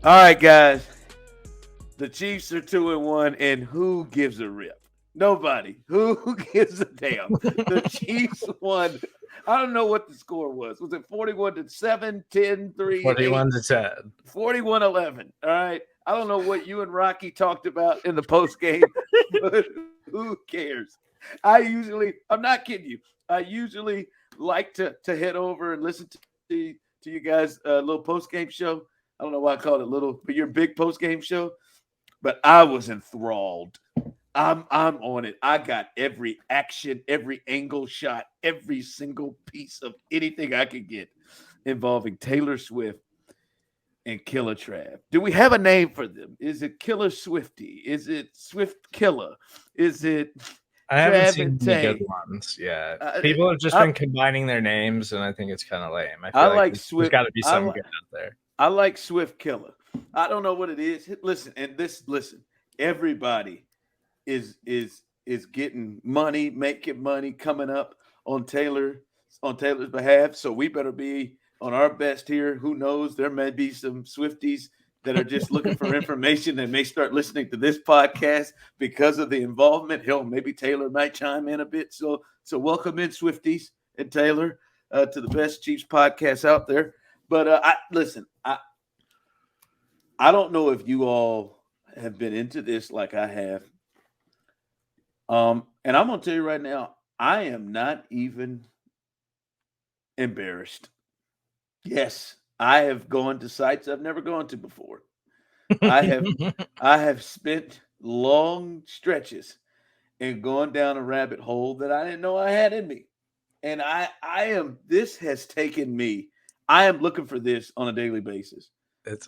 All right, guys. The Chiefs are 2-1, and who gives a rip? Nobody. Who gives a damn? The Chiefs won. I don't know what the score was. Was it 41-7, 10, 3, 8? 41-10. 41-11. All right. I don't know what you and Rocky talked about in the post game, but who cares? I'm not kidding you. I usually like to head over and listen to you guys' little post game show. I don't know why I called it little, but your big post game show. But I was enthralled. I'm on it. I got every action, every angle shot, every single piece of anything I could get involving Taylor Swift and Killer Trav. Do we have a name for them? Is it Killer Swifty? Is it Swift Killer? Is it I haven't Trav seen and any Tay? good ones yet. People have just been combining their names, and I think it's kind of lame. I feel like Swift. There's got to be something good out there. I like Swift Killer. I don't know what it is. Listen, everybody is getting money, making money coming up on Taylor's behalf. So we better be on our best here. Who knows? There may be some Swifties that are just looking for information and may start listening to this podcast because of the involvement. Hell, maybe Taylor might chime in a bit. So welcome in, Swifties and Taylor, to the best Chiefs podcast out there. But I don't know if you all have been into this like I have. And I'm going to tell you right now, I am not even embarrassed. Yes, I have gone to sites I've never gone to before. I have spent long stretches and gone down a rabbit hole that I didn't know I had in me. And this has taken me. I am looking for this on a daily basis.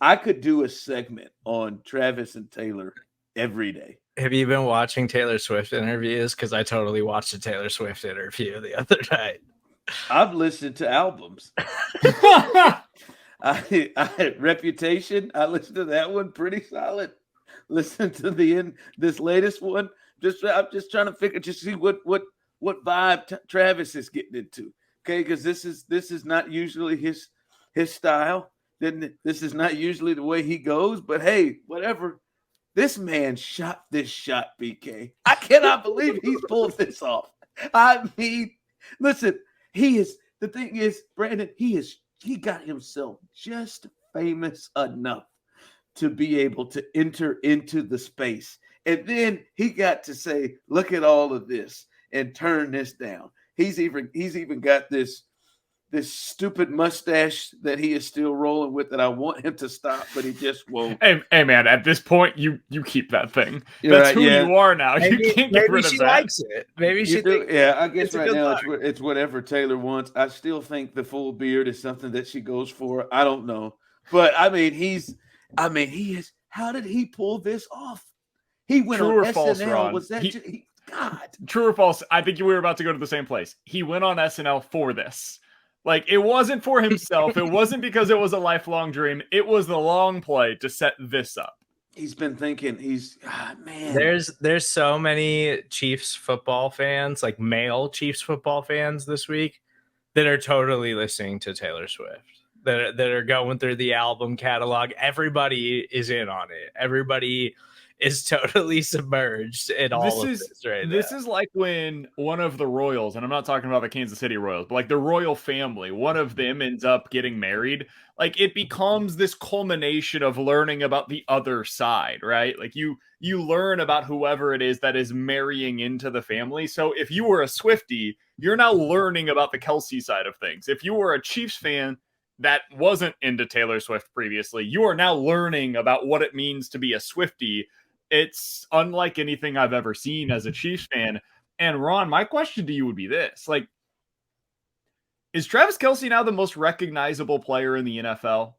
I could do a segment on Travis and Taylor every day. Have you been watching Taylor Swift interviews? Because I totally watched a Taylor Swift interview the other night. I've listened to albums. I Reputation. I listened to that one, pretty solid. Listen to this latest one. I'm just trying to figure, just see what vibe Travis is getting into. Okay, because this is not usually his style. This is not usually the way he goes. But hey, whatever. This man shot this shot, BK. I cannot believe he's pulled this off. I mean, listen, the thing is, Brandon, he got himself just famous enough to be able to enter into the space. And then he got to say, look at all of this and turn this down. He's even got this stupid mustache that he is still rolling with that I want him to stop, but he just won't. Hey man, at this point, you keep that thing. That's who you are now. You can't get rid of that. Maybe she likes it. Maybe she thinks. Yeah, I guess right now it's whatever Taylor wants. I still think the full beard is something that she goes for. I don't know. But I mean, he is. How did he pull this off? He went True on or SNL. False, Ron? Was that God? True or false? I think we were about to go to the same place. He went on SNL for this. Like, it wasn't for himself. It wasn't because it was a lifelong dream. It was the long play to set this up. He's been thinking. Man. There's so many Chiefs football fans, like male Chiefs football fans this week, that are totally listening to Taylor Swift. That are going through the album catalog. Everybody is in on it. Everybody is totally submerged in all of this right now. This is like when one of the Royals, and I'm not talking about the Kansas City Royals, but like the royal family, one of them ends up getting married. Like, it becomes this culmination of learning about the other side, right? Like you learn about whoever it is that is marrying into the family. So if you were a Swiftie, you're now learning about the Kelce side of things. If you were a Chiefs fan that wasn't into Taylor Swift previously, you are now learning about what it means to be a Swiftie. It's unlike anything I've ever seen as a Chiefs fan. And Ron, my question to you would be this. Like, is Travis Kelce now the most recognizable player in the NFL?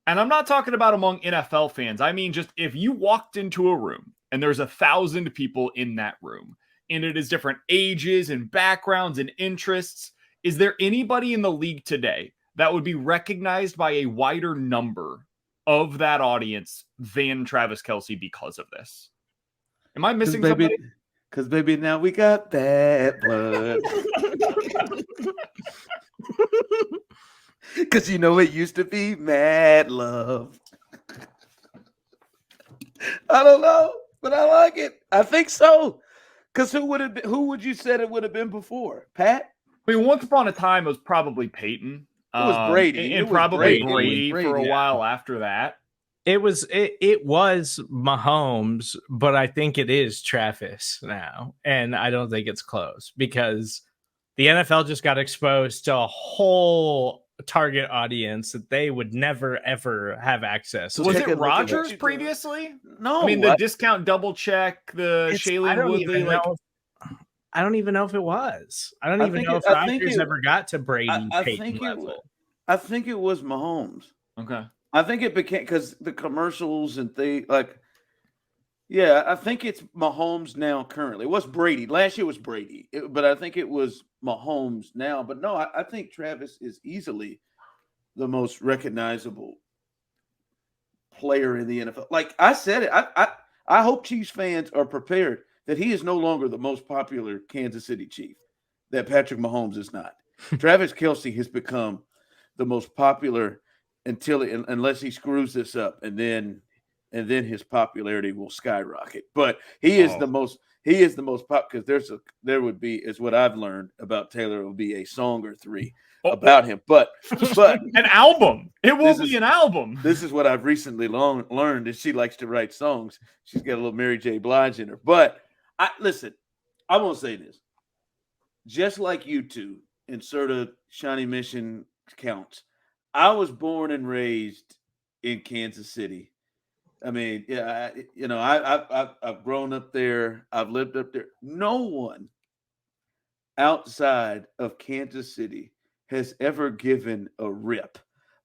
And I'm not talking about among NFL fans. I mean, just if you walked into a room and there's 1,000 people in that room and it is different ages and backgrounds and interests, is there anybody in the league today that would be recognized by a wider number of that audience than Travis Kelce because of this? Am I missing somebody? Because, baby, now we got bad blood. Because, it used to be mad love. I don't know, but I like it. I think so. Because who would you said it would have been before? Pat? I mean, once upon a time, it was probably Peyton. It was Brady. And It was probably Brady. It was Brady for a Brady. while after that. It was Mahomes, but I think it is Travis now, and I don't think it's close because the NFL just got exposed to a whole target audience that they would never ever have access to. Was take a it look at Rodgers what you previously? No. I mean, the discount double check, the I Shailene don't Woodley, even like know. I don't even know if it was. I don't I even think know it- if I think Rodgers it- ever got to Brady I Peyton think it was. level. I think it was Mahomes. okay. I think it became because the commercials and things like. Yeah, I think it's Mahomes now currently. It was Brady. Last year was Brady, but I think it was Mahomes now. But no, I think Travis is easily the most recognizable player in the NFL. Like I said it, I hope Chiefs fans are prepared that he is no longer the most popular Kansas City Chief, that Patrick Mahomes is not. Travis Kelce has become the most popular unless he screws this up, and then his popularity will skyrocket. But he is the most pop because there would be, is what I've learned about Taylor, will be a song or three about him. But an album. It will This be is- an album. this is what I've recently learned is she likes to write songs. She's got a little Mary J. Blige in her. But listen, I'm gonna say this. Just like you two, in Serda Shawnee Mission counts. I was born and raised in Kansas City. I mean, yeah, I've grown up there. I've lived up there. No one outside of Kansas City has ever given a rip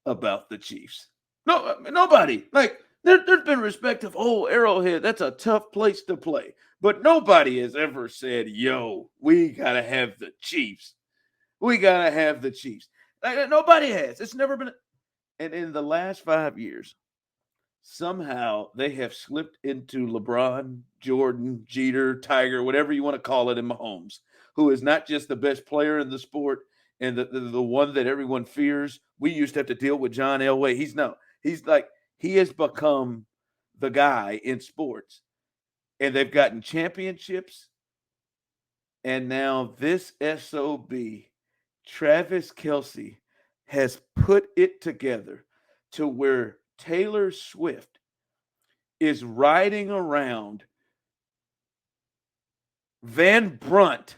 about the Chiefs. No, nobody. Like there's been respect of, Arrowhead, that's a tough place to play. But nobody has ever said, yo, we gotta have the Chiefs. We gotta have the Chiefs. Like, nobody has. It's never been. And in the last 5 years, somehow they have slipped into LeBron, Jordan, Jeter, Tiger, whatever you want to call it, in Mahomes, who is not just the best player in the sport and the one that everyone fears. We used to have to deal with John Elway. He has become the guy in sports. And they've gotten championships. And now this SOB, Travis Kelce, has put it together to where Taylor Swift is riding around. Van Brunt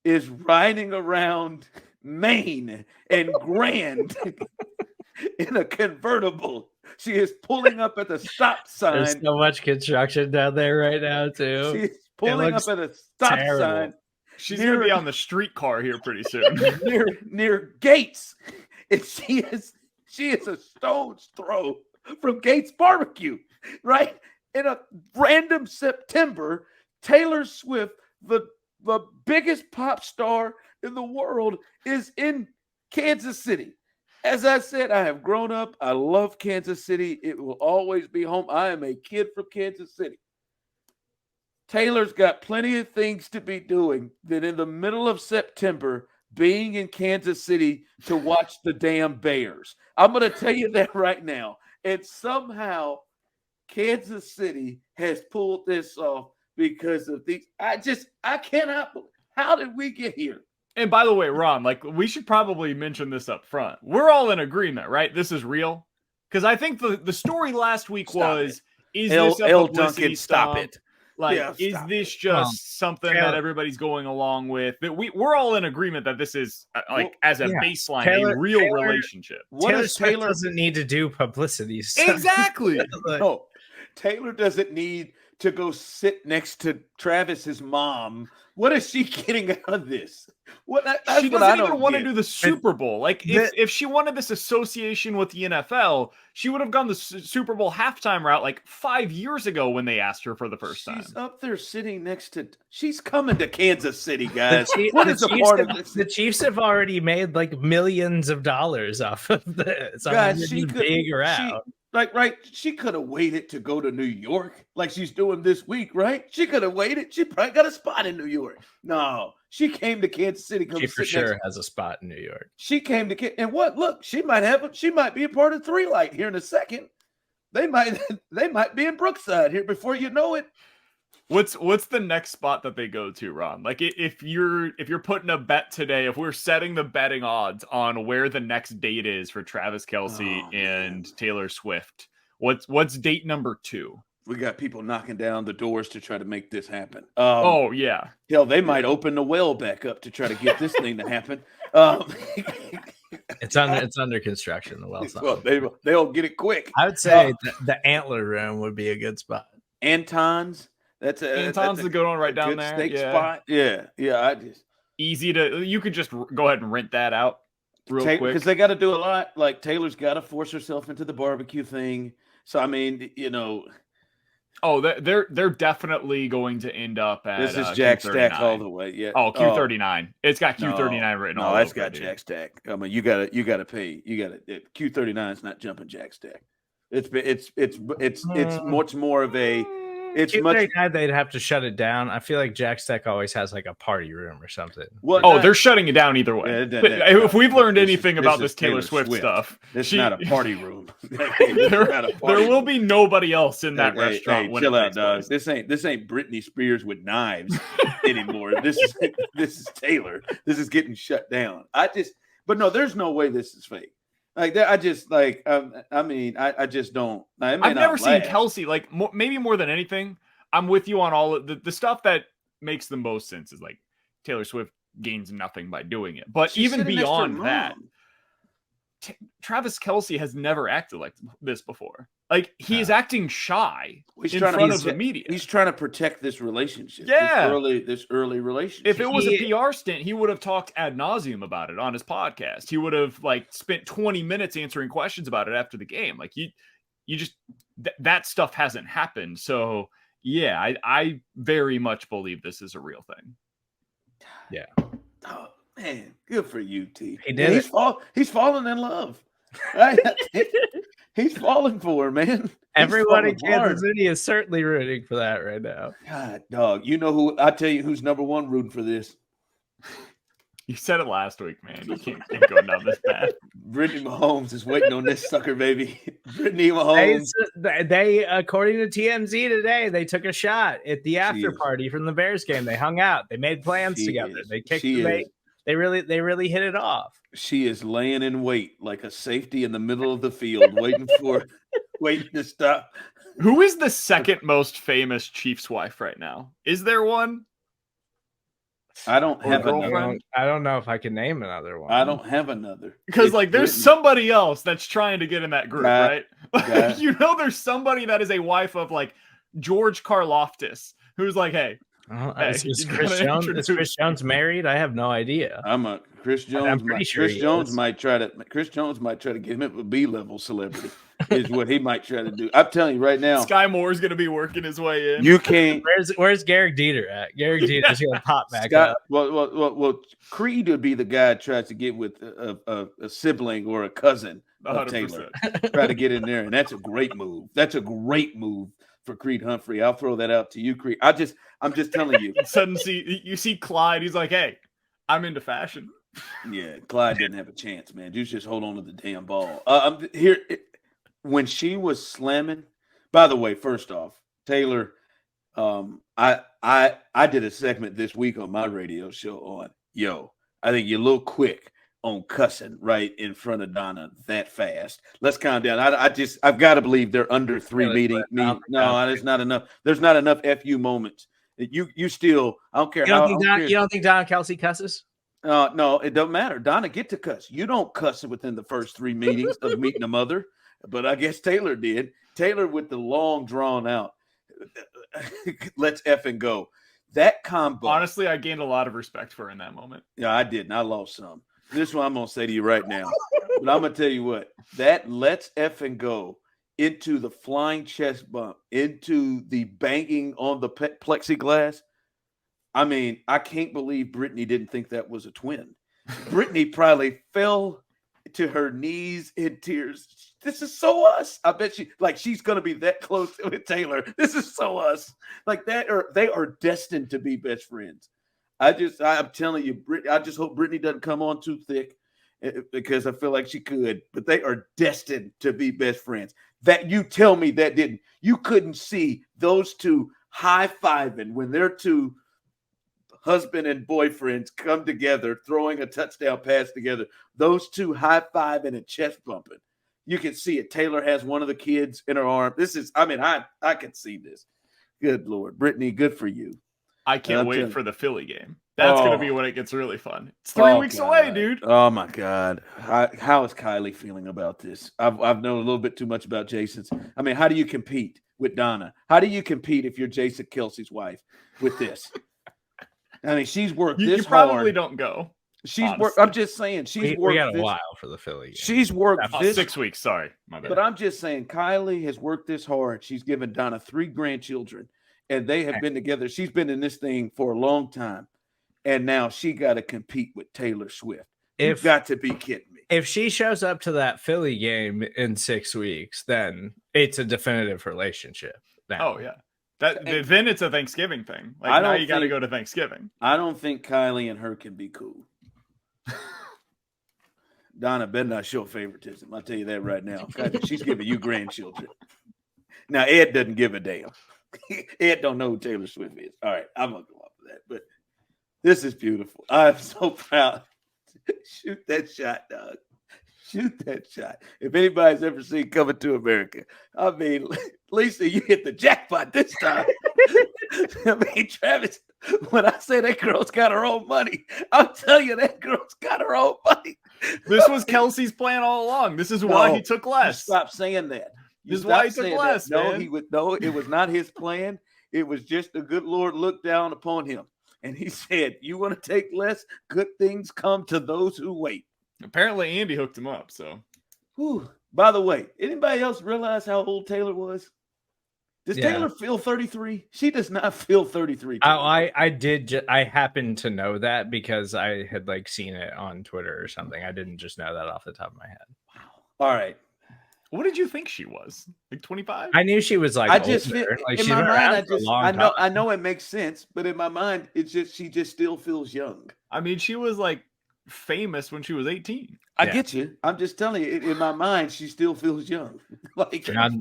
is riding around Maine and Grand in a convertible. She is pulling up at the stop sign. There's so much construction down there right now, too. She's pulling up at a stop sign. She's going to be on the streetcar here pretty soon. near Gates. And she is a stone's throw from Gates Barbecue, right? In a random September, Taylor Swift, the biggest pop star in the world, is in Kansas City. As I said, I have grown up. I love Kansas City. It will always be home. I am a kid from Kansas City. Taylor's got plenty of things to be doing than in the middle of September being in Kansas City to watch the damn Bears. I'm going to tell you that right now. And somehow Kansas City has pulled this off because of these. I cannot believe. How did we get here? And by the way, Ron, like, we should probably mention this up front. We're all in agreement, right? This is real. Because I think the story last week is this a L. publicity Duncan, stop stunt? it. Like, Yeah, is stop this it. just something that everybody's going along with? That we're all in agreement that this is, as a baseline, a real relationship. Taylor Swift doesn't need to do publicity stuff. Exactly. No, Taylor doesn't need to go sit next to Travis's mom. What is she getting out of this? She doesn't even want to do the Super Bowl. Like, if she wanted this association with the NFL, she would have gone the Super Bowl halftime route like 5 years ago when they asked her for the first time. She's up there sitting next to. She's coming to Kansas City, guys. What is a part of this? The Chiefs have already made like millions of dollars off of this. Guys, she could big around. She could have waited to go to New York like she's doing this week, right? She could have waited. She probably got a spot in New York. No, she came to Kansas City. She for sure has a spot in New York. She came to and what? Look, she might be a part of 3 Light here in a second. they might be in Brookside here before you know it. What's the next spot that they go to, Ron? Like if you're putting a bet today, if we're setting the betting odds on where the next date is for Travis Kelce and Taylor Swift, what's date number 2? We got people knocking down the doors to try to make this happen. Oh yeah, hell, they might open the well back up to try to get this thing to happen. It's under construction. The well's not. Well, they'll get it quick. I would say the Antler Room would be a good spot. Anton's. Anton's the good one right down there. Steak spot. Yeah. I just easy to. You could just go ahead and rent that out real quick because they got to do a lot. Like Taylor's got to force herself into the barbecue thing. So I mean, Oh, they're definitely going to end up at. This is Jack Stack all the way. Yeah. Oh, Q39. It's got Q39 written all over it. No, that's got Jack Stack. I mean, you gotta pay. Q39 is not jumping Jack Stack. It's much more of a. It's much. They'd have to shut it down. I feel like Jack Stack always has like a party room or something. Well, they're shutting it down either way. If we've learned anything about this Taylor Swift stuff, it's not a party room. There will be nobody else in that restaurant. Hey, chill out, dog. This ain't Britney Spears with knives anymore. This is Taylor. This is getting shut down. But no, there's no way this is fake. Like that, I just don't. I've never seen Kelce like maybe more than anything. I'm with you on all of the stuff that makes the most sense is like Taylor Swift gains nothing by doing it, but even beyond that, Travis Kelce has never acted like this before. Like he is acting shy in front of the media. He's trying to protect this relationship. Yeah, this early relationship. If it was a PR stint, he would have talked ad nauseum about it on his podcast. He would have like spent 20 minutes answering questions about it after the game. Like you just that stuff hasn't happened. So yeah, I very much believe this is a real thing. Yeah. Oh man, good for you, T. He did. He's fallen in love. Right? He's falling for her, man. Everyone in Kansas City is certainly rooting for that right now. God, dog. You know who? I tell you, who's number one rooting for this? You said it last week, man. You can't go down this path. Brittany Mahomes is waiting on this sucker, baby. Brittany Mahomes. They, according to TMZ today, they took a shot at the after party from the Bears game. They hung out. They made plans together. They kicked the They really hit it off. She is laying in wait like a safety in the middle of the field, waiting to stop. Who is the second most famous Chiefs wife right now? Is there one? I don't have another. I don't know if I can name another one. I don't have another. Because there's somebody else that's trying to get in that group, right? There's somebody that is a wife of like George Karloftis, who's like, hey. Is Chris Jones married? I have no idea. Chris Jones. I'm pretty sure Chris Jones might try to get him up a B-level celebrity. Is what he might try to do. I'm telling you right now. Sky Moore's going to be working his way in. You can't. Where's Garrick Dieter at? Garrick Dieter's going to pop back up. Well, Creed would be the guy that tries to get with a sibling or a cousin of 100%. Taylor. Try to get in there, and that's a great move. That's a great move for Creed Humphrey. I'll throw that out to you, Creed. I'm just telling you. Suddenly, you see Clyde. He's like, hey, I'm into fashion. Yeah, Clyde didn't have a chance, man. Dude, just hold on to the damn ball. I'm here. When she was slamming, by the way, first off, Taylor, I did a segment this week on my radio show on, I think you're a little quick on cussing right in front of Donna that fast. Let's calm down. I've got to believe they're under 3 meetings. No, there's not enough. There's not enough FU moments. You still, I don't care. You don't think Donna Kelce cusses? No, it doesn't matter. Donna get to cuss. You don't cuss within the first 3 meetings of meeting a mother. But I guess Taylor did. Taylor with the long drawn out. Let's effing go. That combo. Honestly, I gained a lot of respect for her in that moment. Yeah, I didn't. I lost some. This is what I'm going to say to you right now. But I'm going to tell you what. That let's effing go into the flying chest bump, into the banging on the plexiglass. I mean, I can't believe Brittany didn't think that was a twin. Brittany probably fell to her knees in tears. This is so us. I bet she's going to be that close with Taylor. This is so us. Like that, or they are destined to be best friends. I'm telling you, I just hope Brittany doesn't come on too thick because I feel like she could, but they are destined to be best friends. that you tell me that didn't. You couldn't see those two high-fiving when their two husband and boyfriends come together, throwing a touchdown pass together. Those two high-fiving and chest bumping. You can see it. Taylor has one of the kids in her arm. This is, I mean, I can see this. Good Lord. Brittany, good for you. I can't wait for the Philly game. That's going to be when it gets really fun. It's 3 weeks away, dude. Oh, my God. How is Kiley feeling about this? I've known a little bit too much about Jason's. I mean, how do you compete with Donna? How do you compete if you're Jason Kelce's wife with this? I mean, she's worked this hard. You probably don't go. She's worked. I'm just saying, she's worked. We got a while for the Philly game. She's worked this 6 weeks. Sorry, my bad. But I'm just saying, Kiley has worked this hard. She's given Donna 3 grandchildren, and they have been together. She's been in this thing for a long time, and now she got to compete with Taylor Swift. You've got to be kidding me. If she shows up to that Philly game in 6 weeks, then it's a definitive relationship. Now. Oh yeah. Then it's a Thanksgiving thing. Like now you got to go to Thanksgiving. I don't think Kiley and her can be cool. Donna better not show favoritism. I'll tell you that right now. She's giving you grandchildren. Now Ed doesn't give a damn. Ed don't know who Taylor Swift is. All right, I'm gonna go off of that. But this is beautiful. I'm so proud. Shoot that shot, dog. Shoot that shot. If anybody's ever seen Coming to America, I mean, Lisa, you hit the jackpot this time. I mean, Travis, when I say that girl's got her own money, I'll tell you that girl's got her own money. This was Kelce's plan all along. This is why he took less. Stop saying that. This is why he took less, man. It was not his plan. It was just the good Lord looked down upon him. And he said, you want to take less? Good things come to those who wait. Apparently, Andy hooked him up. So, by the way, anybody else realize how old Taylor was? Does Taylor feel 33? She does not feel 33. I did. I happened to know that because I had seen it on Twitter or something. I didn't just know that off the top of my head. Wow. All right. What did you think she was? 25? I knew she was I just feel, she's in my mind. time. I know it makes sense, but in my mind, she just still feels young. I mean, she was famous when she was 18. I get you. I'm just telling you, in my mind, she still feels young.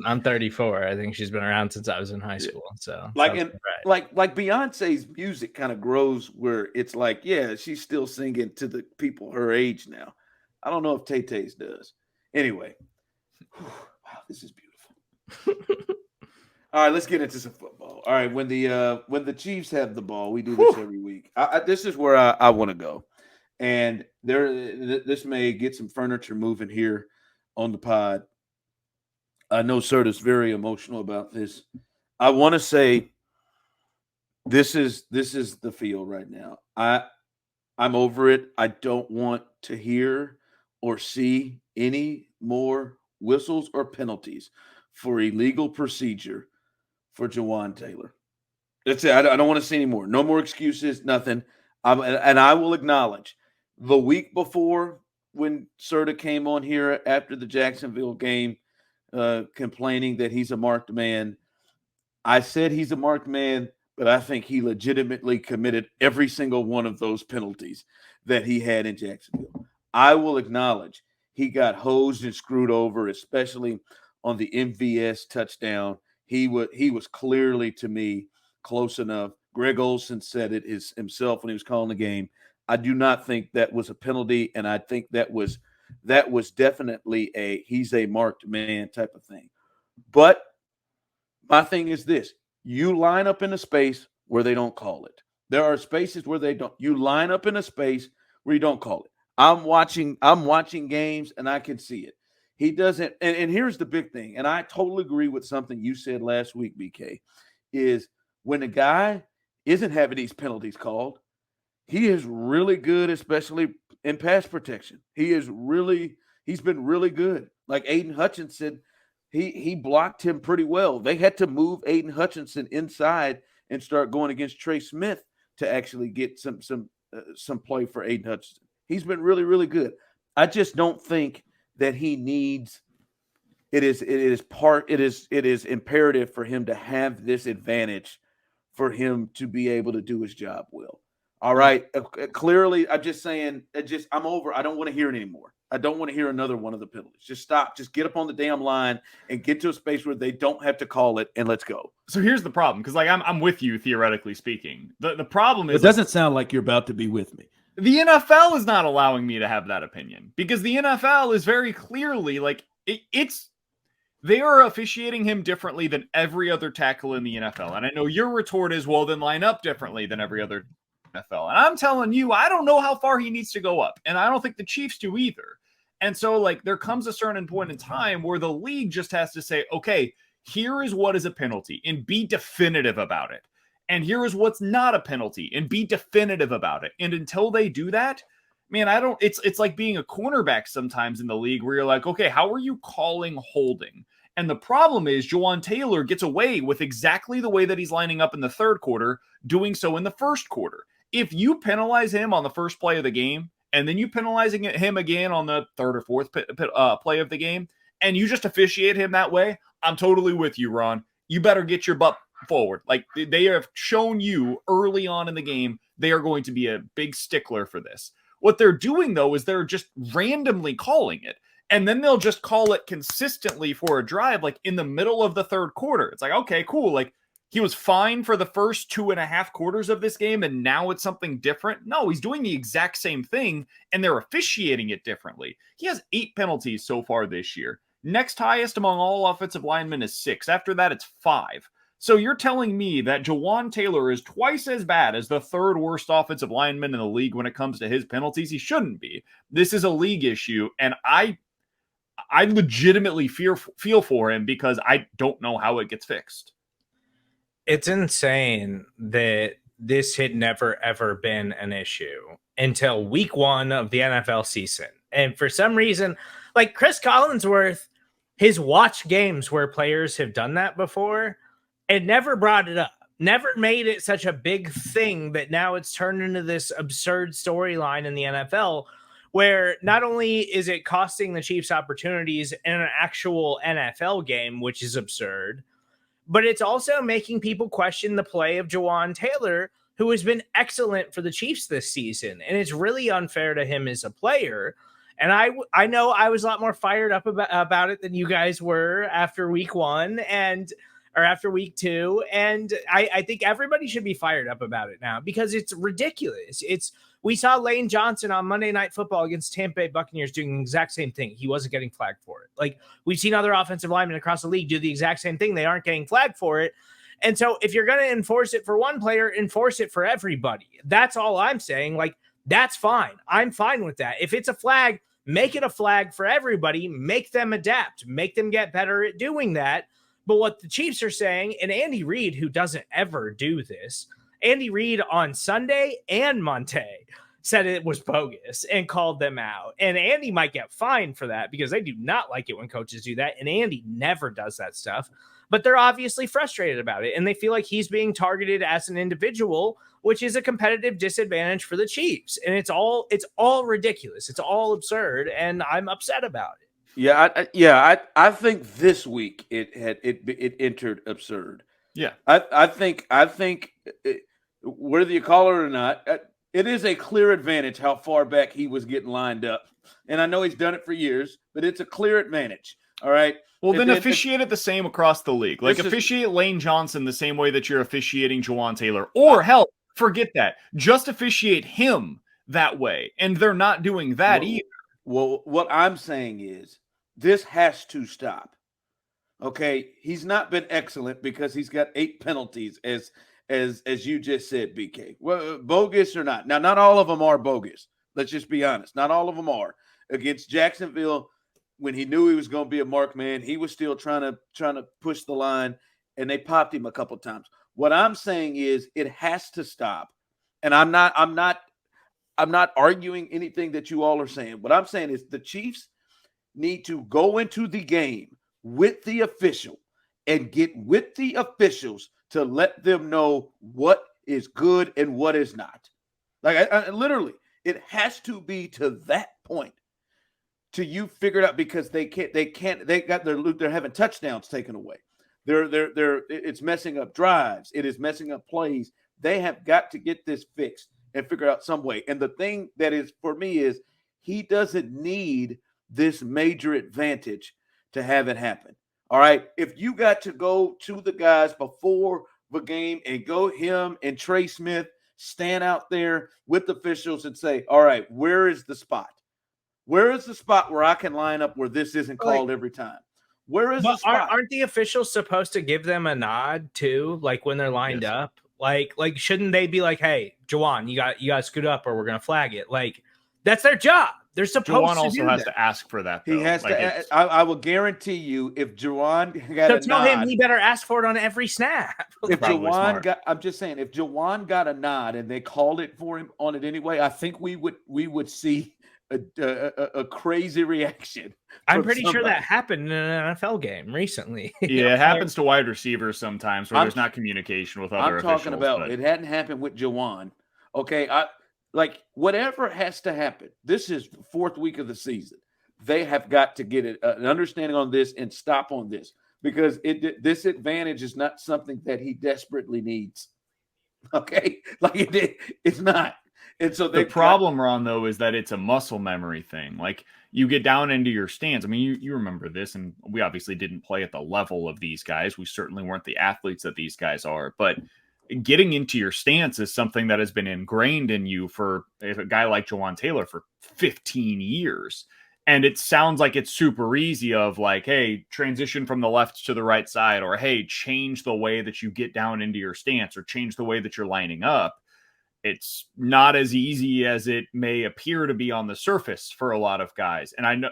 I'm 34. I think she's been around since I was in high school. So like Beyonce's music kind of grows where it's she's still singing to the people her age now. I don't know if Tay-Tay's does. Anyway, wow, this is beautiful. All right, let's get into some football. All right, when the Chiefs have the ball, we do this every week. This is where I want to go. And this may get some furniture moving here on the pod. I know Serda's very emotional about this. I want to say this is the feel right now. I'm over it. I don't want to hear or see any more whistles or penalties for illegal procedure for Juwan Taylor. That's it. I don't want to see any more. No more excuses, nothing. And I will acknowledge the week before when Serda came on here after the Jacksonville game complaining that he's a marked man, I said he's a marked man, but I think he legitimately committed every single one of those penalties that he had in Jacksonville. I will acknowledge he got hosed and screwed over, especially on the MVS touchdown. He was clearly, to me, close enough. Greg Olsen said it himself when he was calling the game. I do not think that was a penalty, and I think that was definitely he's a marked man type of thing. But my thing is this: you line up in a space where they don't call it. There are spaces where they don't. You line up in a space where you don't call it. I'm watching games, and I can see it. He doesn't. And here's the big thing, and I totally agree with something you said last week, BK, is when the guy isn't having these penalties called, he is really good, especially in pass protection. He's been really good. Like Aiden Hutchinson, he blocked him pretty well. They had to move Aiden Hutchinson inside and start going against Trey Smith to actually get some play for Aiden Hutchinson. He's been really, really good. I just don't think that he needs. It is imperative for him to have this advantage for him to be able to do his job well. All right. Clearly, I'm just saying, I'm over. I don't want to hear it anymore. I don't want to hear another one of the penalties. Just stop. Just get up on the damn line and get to a space where they don't have to call it, and let's go. So here's the problem, because like I'm with you theoretically speaking. The problem is It doesn't sound like you're about to be with me. the NFL is not allowing me to have that opinion, because the NFL is very clearly like they are officiating him differently than every other tackle in the NFL. And I know your retort is, well, then line up differently than every other NFL. And I'm telling you, I don't know how far he needs to go up. And I don't think the Chiefs do either. And so like there comes a certain point in time where the league just has to say, okay, here is what is a penalty and be definitive about it. And here is what's not a penalty and be definitive about it. And until they do that, man, it's like being a cornerback sometimes in the league where you're like, okay, how are you calling holding? And the problem is Juwan Taylor gets away with exactly the way that he's lining up in the third quarter, doing so in the first quarter. If you penalize him on the first play of the game, and then you penalizing him again on the third or fourth play of the game, and you just officiate him that way, I'm totally with you, Ron. You better get your butt forward. Like they have shown you early on in the game, they are going to be a big stickler for this. What they're doing, though, is they're just randomly calling it. And then they'll just call it consistently for a drive, like in the middle of the third quarter. It's like, okay, cool. Like he was fine for the first 2.5 quarters of this game, and now it's something different. No, he's doing the exact same thing, and they're officiating it differently. He has 8 penalties so far this year. Next highest among all offensive linemen is 6. After that, it's 5. So you're telling me that Jawaan Taylor is twice as bad as the third worst offensive lineman in the league when it comes to his penalties? He shouldn't be. This is a league issue, and I legitimately feel for him because I don't know how it gets fixed. It's insane that this had never, ever been an issue until week 1 of the NFL season. And for some reason, like Chris Collinsworth, his watch games where players have done that before and never brought it up, never made it such a big thing that now it's turned into this absurd storyline in the NFL where not only is it costing the Chiefs opportunities in an actual NFL game, which is absurd, but it's also making people question the play of Juwan Taylor, who has been excellent for the Chiefs this season. And it's really unfair to him as a player. And I know I was a lot more fired up about it than you guys were after week 1 or after week 2. And I think everybody should be fired up about it now because it's ridiculous. We saw Lane Johnson on Monday Night Football against Tampa Bay Buccaneers doing the exact same thing. He wasn't getting flagged for it. Like we've seen other offensive linemen across the league do the exact same thing. They aren't getting flagged for it. And so if you're going to enforce it for one player, enforce it for everybody. That's all I'm saying. Like that's fine. I'm fine with that. If it's a flag, make it a flag for everybody. Make them adapt. Make them get better at doing that. But what the Chiefs are saying, and Andy Reid, who doesn't ever do this, Andy Reid on Sunday and Monday said it was bogus and called them out. And Andy might get fined for that because they do not like it when coaches do that. And Andy never does that stuff. But they're obviously frustrated about it. And they feel like he's being targeted as an individual, which is a competitive disadvantage for the Chiefs. And it's all ridiculous. It's all absurd. And I'm upset about it. Yeah, I think this week it entered absurd. Yeah, I think whether you call it or not, it is a clear advantage how far back he was getting lined up. And I know he's done it for years, but it's a clear advantage. All right. Well, then officiate it the same across the league. Like officiate Lane Johnson the same way that you're officiating Juwan Taylor. Or hell, forget that. Just officiate him that way. And they're not doing that either. Well, what I'm saying is this has to stop. Okay. He's not been excellent because he's got 8 penalties as you just said, BK. Well, bogus or not. Now, not all of them are bogus. Let's just be honest. Not all of them are. Against Jacksonville, when he knew he was going to be a mark man, he was still trying to push the line, and they popped him a couple times. What I'm saying is it has to stop. And I'm not arguing anything that you all are saying. What I'm saying is the Chiefs need to go into the game with the official and get with the officials to let them know what is good and what is not. Like I literally, it has to be to that point till you figure it out because they're having touchdowns taken away. It's messing up drives. It is messing up plays. They have got to get this fixed and figure out some way. And the thing that is for me is He doesn't need this major advantage to have it happen. All right. If you got to go to the guys before the game and go him and Trey Smith stand out there with officials and say, all right, where is the spot? Where is the spot where I can line up where this isn't called every time? Where is the spot? Aren't the officials supposed to give them a nod too? Like when they're lined up? Like shouldn't they be like, hey, Jawaan, you got to scoot up or we're gonna flag it? Like that's their job. They're supposed Jawaan to also do has that. to ask for that. Though. He has to. I will guarantee you, if Jawaan got So a tell nod, him he better ask for it on every snap. if Probably Jawaan smart. got, I'm just saying, if Jawaan got a nod and they called it for him on it anyway, I think we would see a crazy reaction. I'm pretty sure that happened in an NFL game recently. Yeah, it happens to wide receivers sometimes where there's not communication with other officials. I'm talking about it hadn't happened with Jawaan. Okay, like whatever has to happen. This is the 4th week of the season. They have got to get an understanding on this and stop on this because this advantage is not something that he desperately needs. Okay, like it's not. And so the problem, Ron, though, is that it's a muscle memory thing. Like you get down into your stance. I mean, you remember this, and we obviously didn't play at the level of these guys. We certainly weren't the athletes that these guys are. But getting into your stance is something that has been ingrained in you for a guy like Juwan Taylor for 15 years. And it sounds like it's super easy of like, hey, transition from the left to the right side, or hey, change the way that you get down into your stance, or change the way that you're lining up. It's not as easy as it may appear to be on the surface for a lot of guys. And I know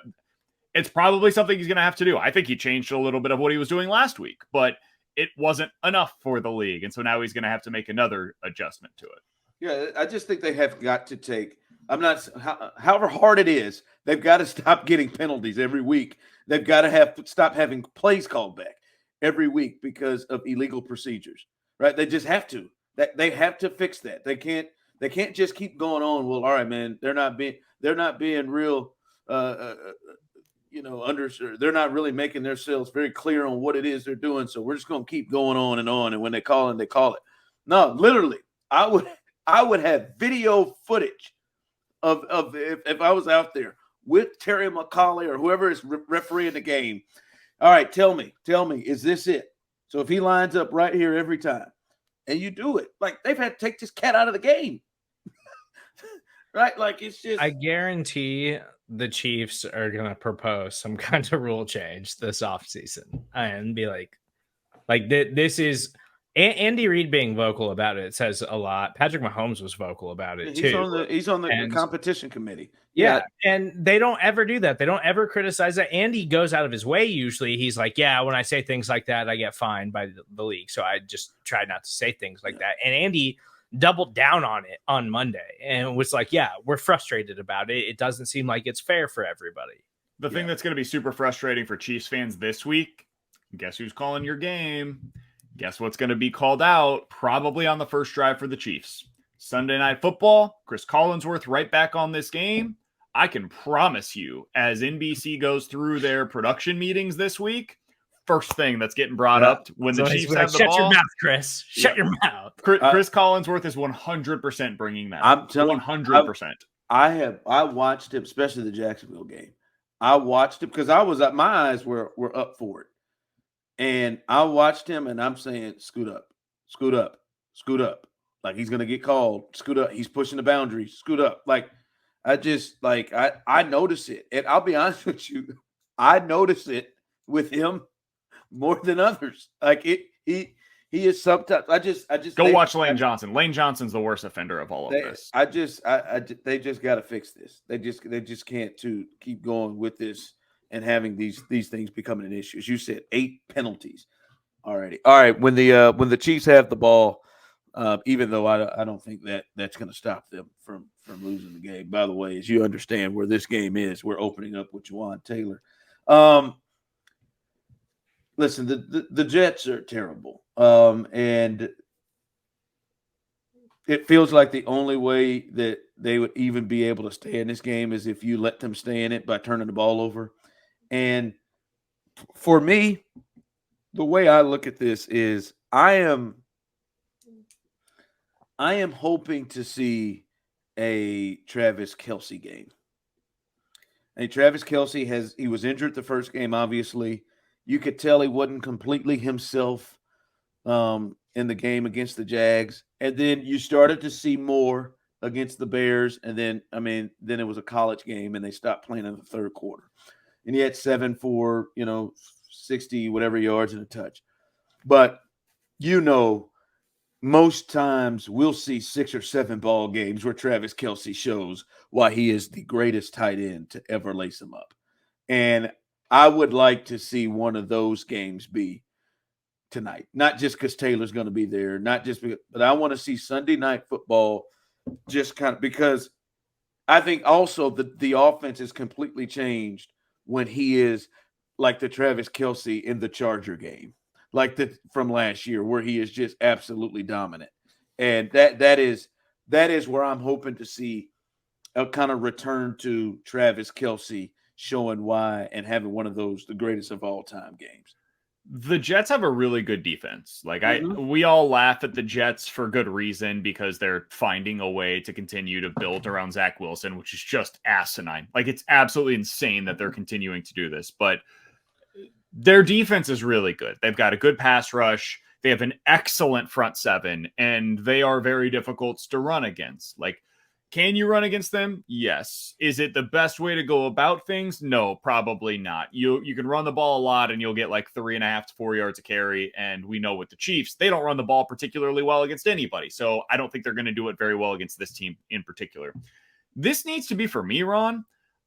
it's probably something he's going to have to do. I think he changed a little bit of what he was doing last week, but it wasn't enough for the league. And so now he's going to have to make another adjustment to it. Yeah, I just think they have got to take, however hard it is, they've got to stop getting penalties every week. They've got to stop having plays called back every week because of illegal procedures, right? They just have to. They have to fix that. They can't just keep going on. Well, all right, man. They're not being real. They're not really making themselves very clear on what it is they're doing. So we're just going to keep going on. And when they call it, they call it. No, literally, I would have video footage of if I was out there with Terry McCauley or whoever is refereeing the game. All right, tell me, is this it? So if he lines up right here every time, and you do it, like they've had to take this cat out of the game, right? Like it's just. I guarantee the Chiefs are going to propose some kind of rule change this offseason and be like this is Andy Reid being vocal about it says a lot. Patrick Mahomes was vocal about it too. He's on the competition committee. Yeah, and they don't ever do that. They don't ever criticize that. Andy goes out of his way. Usually he's like, yeah, when I say things like that, I get fined by the league. So I just try not to say things like that. And Andy doubled down on it on Monday and was like, yeah, we're frustrated about it. It doesn't seem like it's fair for everybody. The thing that's going to be super frustrating for Chiefs fans this week, guess who's calling your game? Guess what's going to be called out probably on the first drive for the Chiefs? Sunday Night Football, Chris Collinsworth right back on this game. I can promise you, as NBC goes through their production meetings this week, first thing that's getting brought up when the Chiefs have the ball. Shut your mouth, Chris. Shut your mouth. Chris Collinsworth is 100% bringing that. I'm telling 100%. I watched him, especially the Jacksonville game. I watched him because my eyes were up for it. And I watched him and I'm saying, scoot up, scoot up, scoot up. Like he's going to get called, scoot up. He's pushing the boundaries, scoot up. Like I just I notice it. And I'll be honest with you, I notice it with him more than others. Like he is sometimes I just go watch Lane Johnson. Lane Johnson's the worst offender of all of this. They just got to fix this. They just can't keep going with this and having these things becoming an issue. As you said, 8 penalties already. All right, when the Chiefs have the ball, even though I don't think that's going to stop them from losing the game. By the way, as you understand where this game is, we're opening up with Juwan Taylor. Listen, the Jets are terrible, and it feels like the only way that they would even be able to stay in this game is if you let them stay in it by turning the ball over. And for me, the way I look at this is I am hoping to see a Travis Kelce game. And Travis Kelce he was injured the first game, obviously. You could tell he wasn't completely himself in the game against the Jags. And then you started to see more against the Bears. And then, then it was a college game and they stopped playing in the third quarter. And he had 7 for, 60 whatever yards and a touch. But, most times we'll see 6 or 7 ball games where Travis Kelce shows why he is the greatest tight end to ever lace him up. And I would like to see one of those games be tonight, not just because Taylor's going to be there, not just because, but I want to see Sunday Night Football just kind of, because I think also the offense is completely changed when he is like the Travis Kelce in the Charger game, like from last year, where he is just absolutely dominant. And that is where I'm hoping to see a kind of return to Travis Kelce showing why and having one of the greatest of all time games. The Jets have a really good defense. Like we all laugh at the Jets for good reason because they're finding a way to continue to build around Zach Wilson, which is just asinine. Like it's absolutely insane that they're continuing to do this, but their defense is really good. They've got a good pass rush. They have an excellent front seven, and they are very difficult to run against. Like, can you run against them? Yes. Is it the best way to go about things? No, probably not. You can run the ball a lot and you'll get like 3.5 to 4 yards a carry. And we know with the Chiefs, they don't run the ball particularly well against anybody. So I don't think they're going to do it very well against this team in particular. This needs to be, for me, Ron,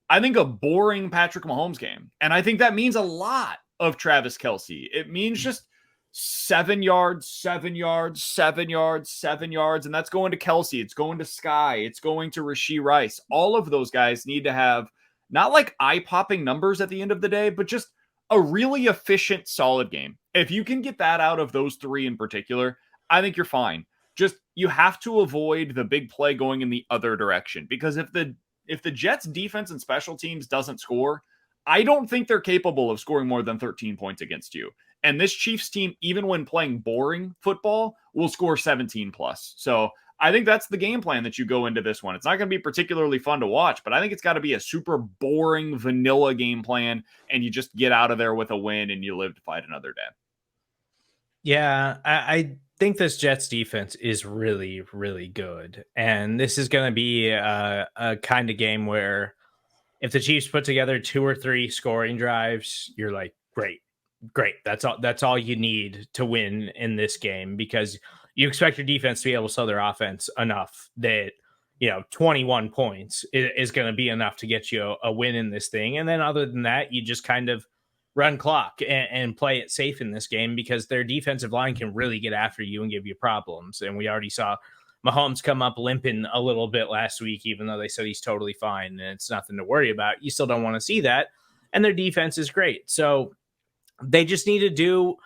I think a boring Patrick Mahomes game. And I think that means a lot of Travis Kelce. It means just 7 yards, 7 yards, 7 yards, 7 yards. And that's going to Kelce. It's going to Sky. It's going to Rashee Rice. All of those guys need to have not like eye-popping numbers at the end of the day, but just a really efficient, solid game. If you can get that out of those three in particular, I think you're fine. Just you have to avoid the big play going in the other direction, because if the Jets defense and special teams doesn't score, I don't think they're capable of scoring more than 13 points against you. And this Chiefs team, even when playing boring football, will score 17 plus. So I think that's the game plan that you go into this one. It's not going to be particularly fun to watch, but I think it's got to be a super boring vanilla game plan, and you just get out of there with a win and you live to fight another day. Yeah, I think this Jets defense is really, really good. And this is going to be a kind of game where if the Chiefs put together 2 or 3 scoring drives, you're like, great. That's all you need to win in this game, because you expect your defense to be able to slow their offense enough that, 21 points is going to be enough to get you a win in this thing. And then other than that, you just kind of run clock and play it safe in this game, because their defensive line can really get after you and give you problems. And we already saw Mahomes come up limping a little bit last week, even though they said he's totally fine and it's nothing to worry about. You still don't want to see that. And their defense is great. So they just need to do